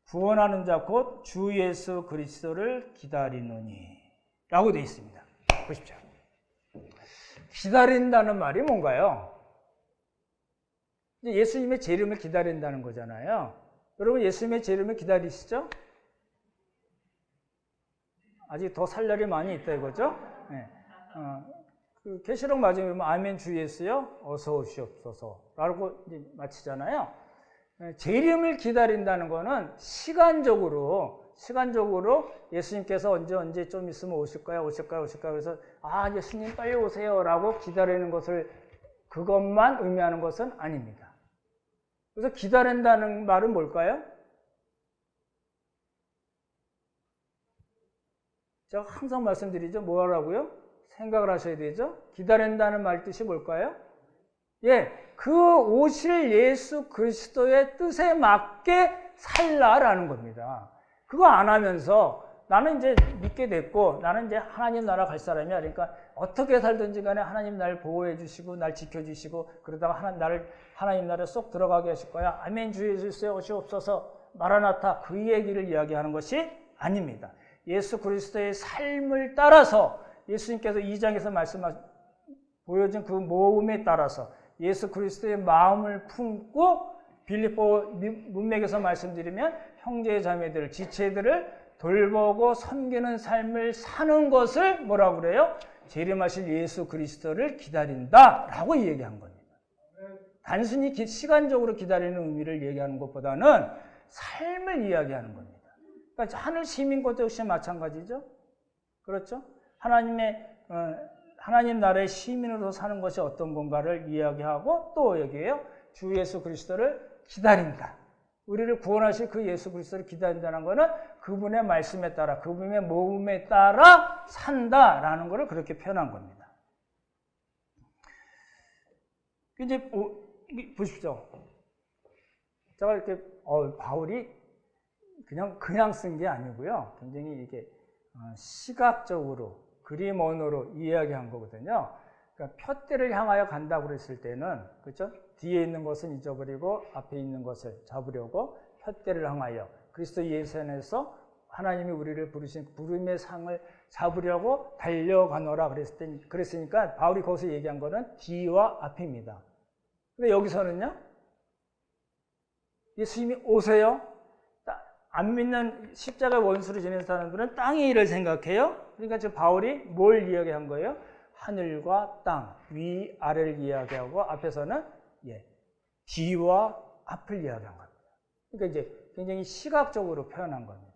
구원하는 자 곧 주 예수 그리스도를 기다리노니 라고 되어 있습니다. 보십시오. 기다린다는 말이 뭔가요? 예수님의 재림을 기다린다는 거잖아요. 여러분 예수님의 재림을 기다리시죠? 아직 더 살 날이 많이 있다 이거죠? 네. 그 계시록 마지막에 아멘 주 예수여 어서 오시옵소서라고 이제 마치잖아요. 재림을 기다린다는 거는 시간적으로 예수님께서 언제 좀 있으면 오실까요? 그래서 예수님 빨리 오세요라고 기다리는 것을 그것만 의미하는 것은 아닙니다. 그래서 기다린다는 말은 뭘까요? 제가 항상 말씀드리죠. 뭐라고요? 생각을 하셔야 되죠. 기다린다는 말 뜻이 뭘까요? 그 오실 예수 그리스도의 뜻에 맞게 살라라는 겁니다. 그거 안 하면서 나는 이제 믿게 됐고 나는 이제 하나님 나라 갈 사람이야. 그러니까 어떻게 살든지 간에 하나님 날 보호해 주시고 날 지켜 주시고 그러다가 하나님 나라에 쏙 들어가게 하실 거야. 아멘 주 예수여 오시옵소서 마라나타 그 얘기를 이야기하는 것이 아닙니다. 예수 그리스도의 삶을 따라서 예수님께서 2장에서 보여준 그 모험에 따라서 예수 그리스도의 마음을 품고 빌립보 문맥에서 말씀드리면 형제 자매들, 지체들을 돌보고 섬기는 삶을 사는 것을 뭐라고 그래요? 재림하실 예수 그리스도를 기다린다라고 얘기한 겁니다. 단순히 시간적으로 기다리는 의미를 얘기하는 것보다는 삶을 이야기하는 겁니다. 그러니까 하늘 시민권도 역시 마찬가지죠. 그렇죠? 하나님 나라의 시민으로 사는 것이 어떤 건가를 이야기하고 또 여기에요. 주 예수 그리스도를 기다린다. 우리를 구원하실 그 예수 그리스도를 기다린다는 것은 그분의 말씀에 따라 그분의 모험에 따라 산다라는 것을 그렇게 표현한 겁니다. 이제 보십시오. 제가 이렇게 바울이 그냥 쓴 게 아니고요. 굉장히 이게 시각적으로 그림 언어로 이야기한 거거든요. 그러니까 푯대를 향하여 간다고 그랬을 때는 그렇죠? 뒤에 있는 것은 잊어버리고 앞에 있는 것을 잡으려고 푯대를 향하여 그리스도 예수 안에서 하나님이 우리를 부르신 부름의 상을 잡으려고 달려가노라 그랬으니까 바울이 거기서 얘기한 거는 뒤와 앞입니다. 근데 여기서는요. 예수님이 오세요. 안 믿는 십자가 원수를 지내는 사람들은 땅의 일을 생각해요. 그러니까 지금 바울이 뭘 이야기한 거예요? 하늘과 땅, 위, 아래를 이야기하고 앞에서는 뒤와 앞을 이야기한 겁니다. 그러니까 이제 굉장히 시각적으로 표현한 겁니다.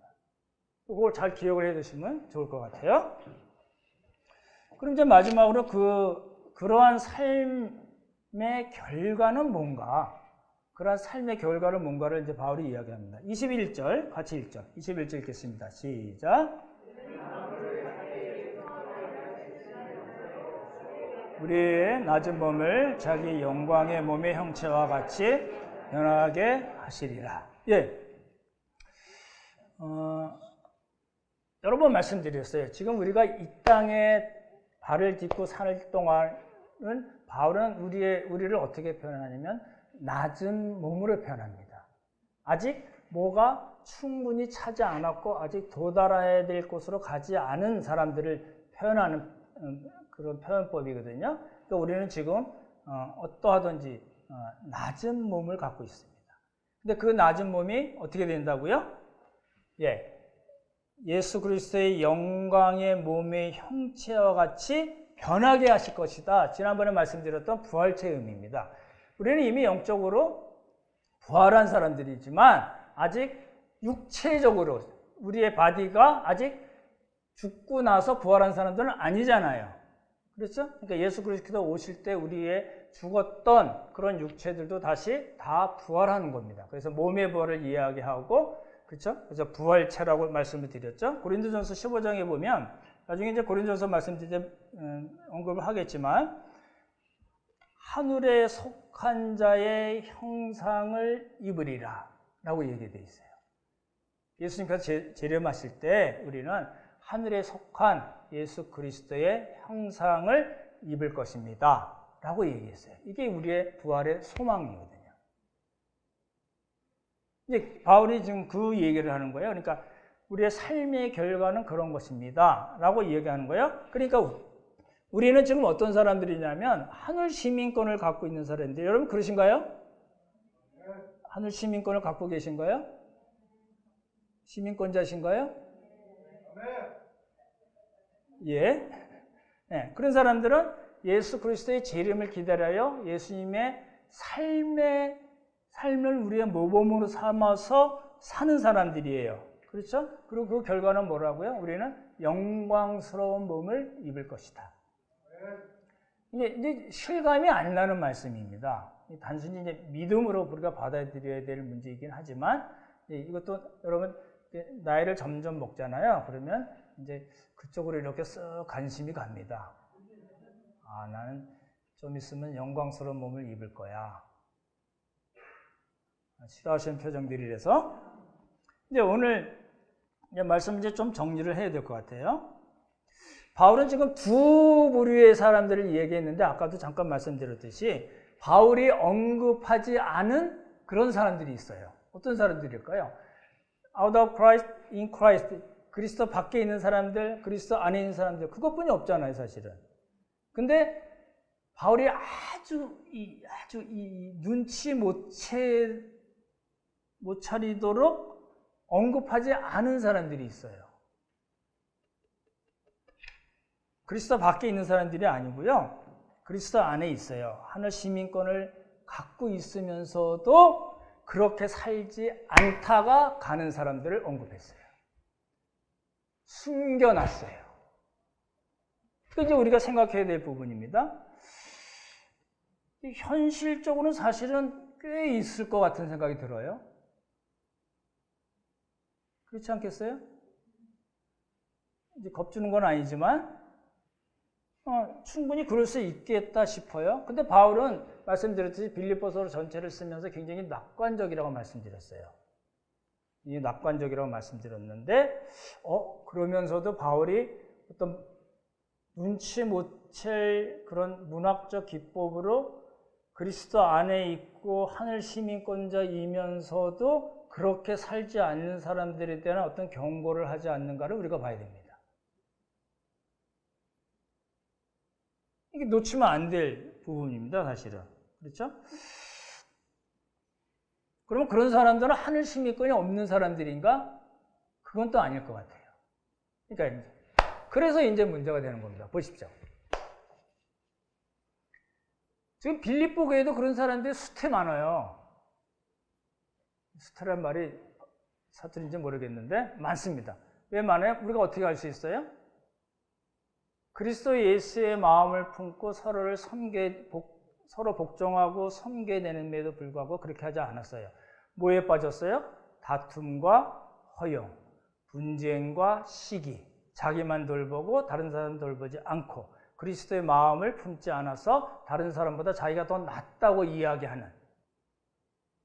그걸 잘 기억을 해 두시면 좋을 것 같아요. 그럼 이제 마지막으로 그러한 삶의 결과는 뭔가? 그러한 삶의 결과는 뭔가를 이제 바울이 이야기합니다. 21절, 같이 읽죠. 21절 읽겠습니다. 시작. 우리의 낮은 몸을 자기 영광의 몸의 형체와 같이 변하게 하시리라. 여러 번 말씀드렸어요. 지금 우리가 이 땅에 발을 딛고 살 동안은 바울은 우리를 어떻게 표현하냐면 낮은 몸으로 표현합니다. 아직 뭐가 충분히 차지 않았고 아직 도달해야 될 곳으로 가지 않은 사람들을 표현하는 그런 표현법이거든요. 그러니까 우리는 지금 어떠하든지 낮은 몸을 갖고 있습니다. 근데 그 낮은 몸이 어떻게 된다고요? 예수 그리스도의 영광의 몸의 형체와 같이 변하게 하실 것이다. 지난번에 말씀드렸던 부활체의 의미입니다. 우리는 이미 영적으로 부활한 사람들이지만 아직 육체적으로 우리의 바디가 아직 죽고 나서 부활한 사람들은 아니잖아요. 그렇죠? 그러니까 예수 그리스도 오실 때 우리의 죽었던 그런 육체들도 다시 다 부활하는 겁니다. 그래서 몸의 부활을 이야기하고, 그렇죠? 그래서 부활체라고 말씀을 드렸죠. 고린도전서 15장에 보면 나중에 이제 고린도전서 말씀드릴 때 언급을 하겠지만 하늘에 속한 자의 형상을 입으리라 라고 얘기되어 있어요. 예수님께서 재림하실 때 우리는 하늘에 속한 예수 그리스도의 형상을 입을 것입니다 라고 얘기했어요. 이게 우리의 부활의 소망이거든요. 이제 바울이 지금 그 얘기를 하는 거예요. 그러니까 우리의 삶의 결과는 그런 것입니다 라고 얘기하는 거예요. 그러니까 우리는 지금 어떤 사람들이냐면 하늘 시민권을 갖고 있는 사람인데, 여러분 그러신가요? 하늘 시민권을 갖고 계신가요? 시민권자신가요? 예. 네, 그런 사람들은 예수 그리스도의 재림을 기다려요. 예수님의 삶을 우리의 모범으로 삼아서 사는 사람들이에요. 그렇죠? 그리고 그 결과는 뭐라고요? 우리는 영광스러운 몸을 입을 것이다. 이제 실감이 안 나는 말씀입니다. 단순히 이제 믿음으로 우리가 받아들여야 될 문제이긴 하지만, 이것도 여러분 나이를 점점 먹잖아요. 그러면 이제 그쪽으로 이렇게 쓱 관심이 갑니다. 아, 나는 좀 있으면 영광스러운 몸을 입을 거야. 싫어하시는 표정들이라서 이제 오늘 이제 말씀 이제 좀 정리를 해야 될 것 같아요. 바울은 지금 두 부류의 사람들을 얘기했는데, 아까도 잠깐 말씀드렸듯이 바울이 언급하지 않은 그런 사람들이 있어요. 어떤 사람들일까요? Out of Christ, in Christ. 그리스도 밖에 있는 사람들, 그리스도 안에 있는 사람들, 그것뿐이 없잖아요, 사실은. 근데 바울이 아주 눈치 못 차리도록 언급하지 않은 사람들이 있어요. 그리스도 밖에 있는 사람들이 아니고요. 그리스도 안에 있어요. 하늘 시민권을 갖고 있으면서도 그렇게 살지 않다가 가는 사람들을 언급했어요. 숨겨놨어요. 그게 이제 우리가 생각해야 될 부분입니다. 현실적으로는 사실은 꽤 있을 것 같은 생각이 들어요. 그렇지 않겠어요? 이제 겁주는 건 아니지만 충분히 그럴 수 있겠다 싶어요. 근데 바울은 말씀드렸듯이 빌립보서 전체를 쓰면서 굉장히 낙관적이라고 말씀드렸어요. 이 낙관적이라고 말씀드렸는데, 그러면서도 바울이 어떤 눈치 못 챌 그런 문학적 기법으로 그리스도 안에 있고 하늘 시민권자이면서도 그렇게 살지 않는 사람들에 대한 어떤 경고를 하지 않는가를 우리가 봐야 됩니다. 이게 놓치면 안 될 부분입니다, 사실은. 그렇죠? 그러면 그런 사람들은 하늘 시민권이 없는 사람들인가? 그건 또 아닐 것 같아요. 그러니까 그래서 이제 문제가 되는 겁니다. 보십시오. 지금 빌립보 교회도 그런 사람들이 수태 많아요. 수태란 말이 사투리인지 모르겠는데 많습니다. 왜 많아요? 우리가 어떻게 알 수 있어요? 그리스도 예수의 마음을 품고 서로 복종하고 섬겨내는데도 불구하고 그렇게 하지 않았어요. 뭐에 빠졌어요? 다툼과 허용, 분쟁과 시기, 자기만 돌보고 다른 사람 돌보지 않고 그리스도의 마음을 품지 않아서 다른 사람보다 자기가 더 낫다고 이야기하는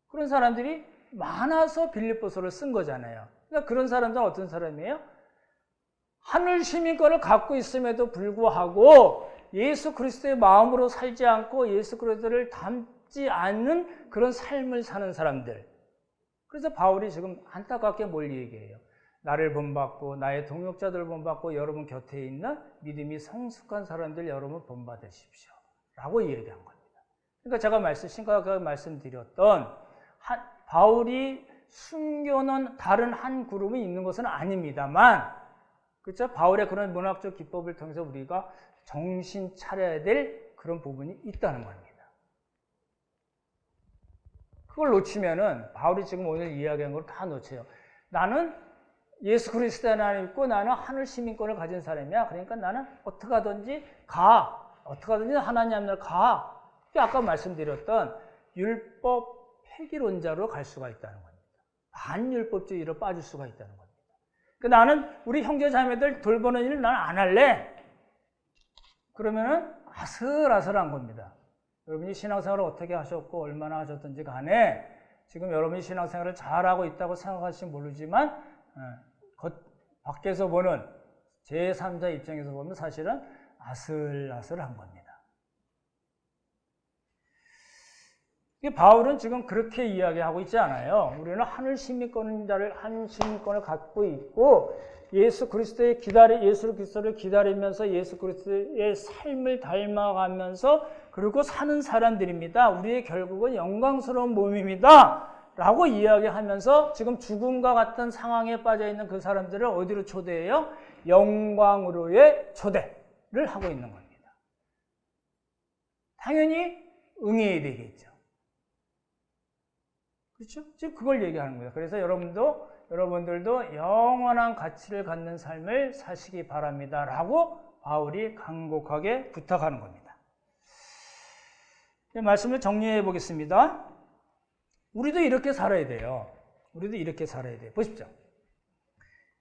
그런 사람들이 많아서 빌립보서를 쓴 거잖아요. 그러니까 그런 사람들은 어떤 사람이에요? 하늘 시민권을 갖고 있음에도 불구하고 예수 그리스도의 마음으로 살지 않고 예수 그리스도를 닮지 않는 그런 삶을 사는 사람들. 그래서 바울이 지금 안타깝게 뭘 얘기해요? 나를 본받고 나의 동역자들 본받고 여러분 곁에 있는 믿음이 성숙한 사람들 여러분 본받으십시오 라고 얘기한 겁니다. 그러니까 제가 심각하게 말씀드렸던 바울이 숨겨놓은 다른 한 그룹이 있는 것은 아닙니다만, 그렇죠? 바울의 그런 문학적 기법을 통해서 우리가 정신 차려야 될 그런 부분이 있다는 겁니다. 그걸 놓치면은 바울이 지금 오늘 이야기한 걸 다 놓쳐요. 나는 예수 그리스도 안에 있고 나는 하늘 시민권을 가진 사람이야. 그러니까 나는 어떻게 하든지 가. 어떻게 하든지 하나님 앞에 가. 아까 말씀드렸던 율법 폐기론자로 갈 수가 있다는 겁니다. 반율법주의로 빠질 수가 있다는 겁니다. 그러니까 나는 우리 형제 자매들 돌보는 일을 나는 안 할래. 그러면은 아슬아슬한 겁니다. 여러분이 신앙생활을 어떻게 하셨고 얼마나 하셨든지 간에 지금 여러분이 신앙생활을 잘하고 있다고 생각하실지 모르지만 밖에서 보는 제3자 입장에서 보면 사실은 아슬아슬한 겁니다. 바울은 지금 그렇게 이야기하고 있지 않아요. 우리는 하늘 시민권을 갖고 있고 예수 그리스도를 기다리면서 예수 그리스도의 삶을 닮아가면서 그리고 사는 사람들입니다. 우리의 결국은 영광스러운 몸입니다. 라고 이야기하면서 지금 죽음과 같은 상황에 빠져있는 그 사람들을 어디로 초대해요? 영광으로의 초대를 하고 있는 겁니다. 당연히 응해야 되겠죠. 그렇죠? 지금 그걸 얘기하는 거예요. 그래서 여러분들도 영원한 가치를 갖는 삶을 사시기 바랍니다. 라고 바울이 간곡하게 부탁하는 겁니다. 말씀을 정리해 보겠습니다. 우리도 이렇게 살아야 돼요. 보십시오.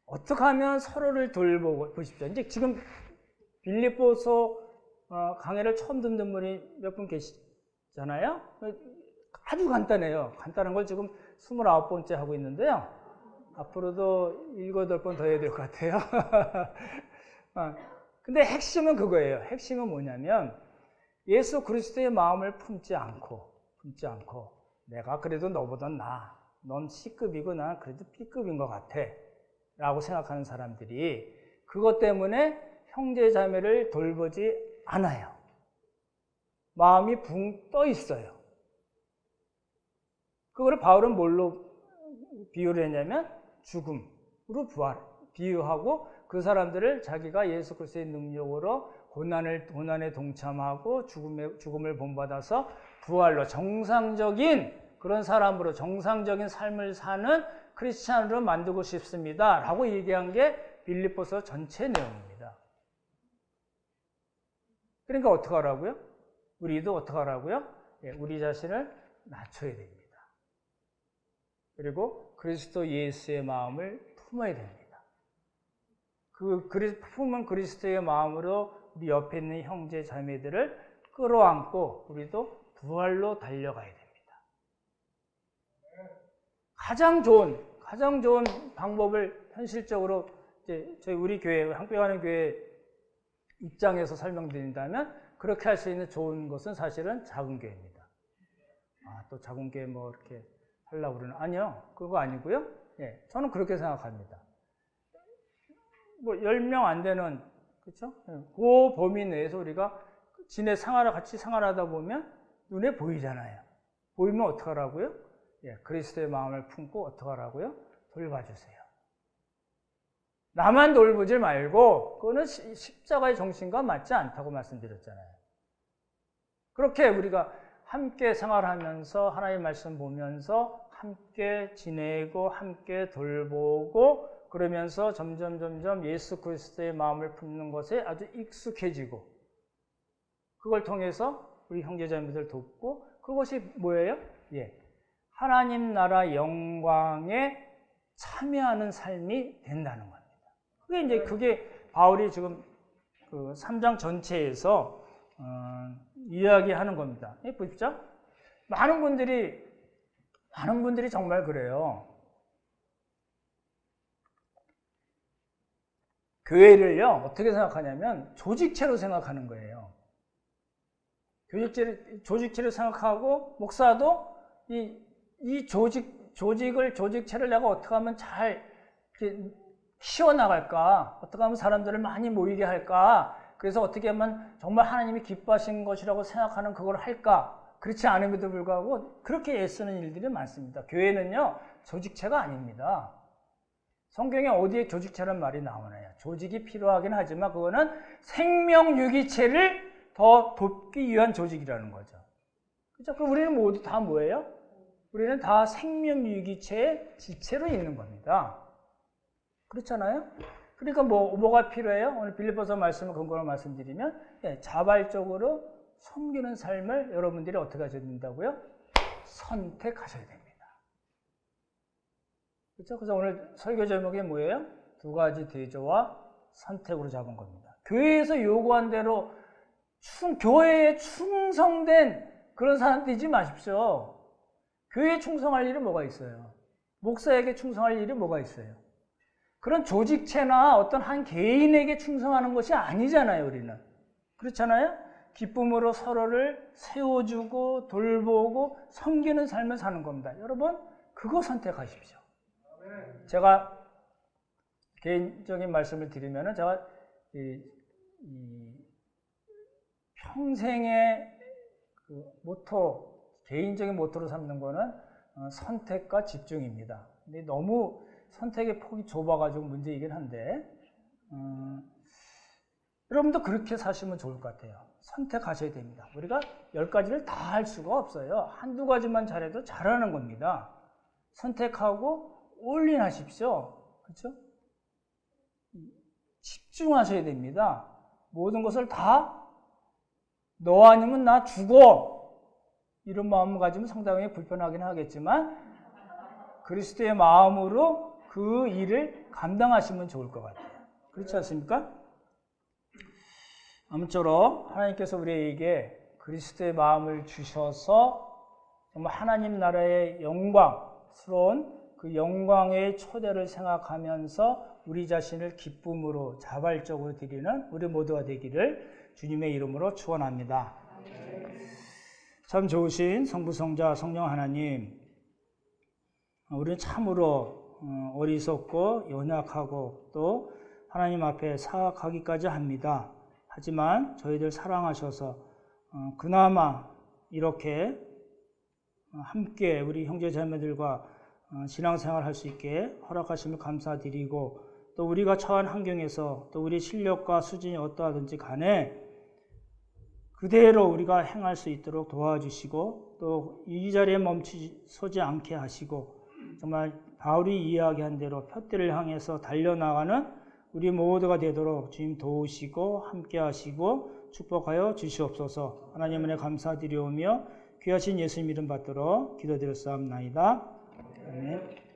어떻게 하면 서로를 돌보고, 보십시오. 이제 지금 빌립보서 강의를 처음 듣는 분이 몇 분 계시잖아요. 아주 간단해요. 간단한 걸 지금 29번째 하고 있는데요. 앞으로도 7, 8번 더 해야 될 것 같아요. 근데 핵심은 그거예요. 핵심은 뭐냐면 예수 그리스도의 마음을 품지 않고 내가 그래도 너보다 나아. 넌 C급이고 나는 그래도 B급인 것 같아. 라고 생각하는 사람들이 그것 때문에 형제 자매를 돌보지 않아요. 마음이 붕 떠 있어요. 그거를 바울은 뭘로 비유를 했냐면 죽음으로 비유하고 그 사람들을 자기가 예수 그리스도의 능력으로 고난에 동참하고 죽음을 본받아서 부활로 정상적인 그런 사람으로 정상적인 삶을 사는 크리스찬으로 만들고 싶습니다. 라고 얘기한 게 빌립보서 전체 내용입니다. 그러니까 어떻게 하라고요? 우리도 어떻게 하라고요? 우리 자신을 낮춰야 됩니다. 그리고 그리스도 예수의 마음을 품어야 됩니다. 품은 그리스도의 마음으로 우리 옆에 있는 형제 자매들을 끌어안고 우리도 부활로 달려가야 됩니다. 가장 좋은 방법을 현실적으로 이제 우리 교회, 함께하는 교회 입장에서 설명드린다면 그렇게 할 수 있는 좋은 것은 사실은 작은 교회입니다. 또 작은 교회 뭐 이렇게 하려고 그러는 아니요. 그거 아니고요. 저는 그렇게 생각합니다. 뭐 10명 안 되는 그렇죠? 그 범위 내에서 우리가 같이 생활하다 보면 눈에 보이잖아요. 보이면 어떡하라고요? 그리스도의 마음을 품고 어떡하라고요? 돌봐주세요. 나만 돌보지 말고 그거는 십자가의 정신과 맞지 않다고 말씀드렸잖아요. 그렇게 우리가 함께 생활하면서 하나님의 말씀 보면서 함께 지내고 함께 돌보고 그러면서 점점 예수 그리스도의 마음을 품는 것에 아주 익숙해지고 그걸 통해서 우리 형제자매들 돕고 그것이 뭐예요? 하나님 나라 영광에 참여하는 삶이 된다는 겁니다. 그게 바울이 지금 그 3장 전체에서 이야기하는 겁니다. 보십시오. 많은 분들이 정말 그래요. 교회를요, 어떻게 생각하냐면 조직체로 생각하는 거예요. 조직체로 생각하고 목사도 이 조직체를 내가 어떻게 하면 잘 키워나갈까? 어떻게 하면 사람들을 많이 모이게 할까? 그래서 어떻게 하면 정말 하나님이 기뻐하신 것이라고 생각하는 그걸 할까? 그렇지 않음에도 불구하고 그렇게 애쓰는 일들이 많습니다. 교회는요, 조직체가 아닙니다. 성경에 어디에 조직체란 말이 나오나요? 조직이 필요하긴 하지만 그거는 생명유기체를 더 돕기 위한 조직이라는 거죠. 그렇죠? 그럼 우리는 모두 다 뭐예요? 우리는 다 생명유기체의 지체로 있는 겁니다. 그렇잖아요? 그러니까 뭐가 필요해요? 오늘 빌립보서 말씀을 근거로 말씀드리면 자발적으로 섬기는 삶을 여러분들이 어떻게 하셔야 된다고요? 선택하셔야 됩니다. 그렇죠? 그래서 오늘 설교 제목이 뭐예요? 두 가지 대조와 선택으로 잡은 겁니다. 교회에서 요구한 대로 교회에 충성된 그런 사람 되지 마십시오. 교회에 충성할 일이 뭐가 있어요? 목사에게 충성할 일이 뭐가 있어요? 그런 조직체나 어떤 한 개인에게 충성하는 것이 아니잖아요, 우리는. 그렇잖아요? 기쁨으로 서로를 세워주고 돌보고 섬기는 삶을 사는 겁니다. 여러분, 그거 선택하십시오. 제가 개인적인 말씀을 드리면은 제가 평생의 그 개인적인 모토로 삼는 거는 선택과 집중입니다. 근데 너무 선택의 폭이 좁아가지고 문제이긴 한데, 여러분도 그렇게 사시면 좋을 것 같아요. 선택하셔야 됩니다. 우리가 10가지를 다 할 수가 없어요. 한두 가지만 잘해도 잘하는 겁니다. 선택하고 올인하십시오. 그렇죠? 집중하셔야 됩니다. 모든 것을 다 너 아니면 나 죽어, 이런 마음을 가지면 상당히 불편하긴 하겠지만 그리스도의 마음으로 그 일을 감당하시면 좋을 것 같아요. 그렇지 않습니까? 아무쪼록 하나님께서 우리에게 그리스도의 마음을 주셔서 정말 하나님 나라의 영광스러운 그 영광의 초대를 생각하면서 우리 자신을 기쁨으로 자발적으로 드리는 우리 모두가 되기를 주님의 이름으로 축원합니다. 참 좋으신 성부, 성자, 성령 하나님, 우리는 참으로 어리석고 연약하고 또 하나님 앞에 사악하기까지 합니다. 하지만 저희들 사랑하셔서 그나마 이렇게 함께 우리 형제 자매들과 신앙생활 할 수 있게 허락하심을 감사드리고, 또 우리가 처한 환경에서 또 우리 실력과 수준이 어떠하든지 간에 그대로 우리가 행할 수 있도록 도와주시고, 또 이 자리에 멈추지 않게 하시고, 정말 바울이 이야기한 대로 푯대를 향해서 달려나가는 우리 모두가 되도록 주님 도우시고 함께 하시고 축복하여 주시옵소서. 하나님 은혜 감사드리오며 귀하신 예수님 이름 받들어 기도드렸사옵나이다. 아멘.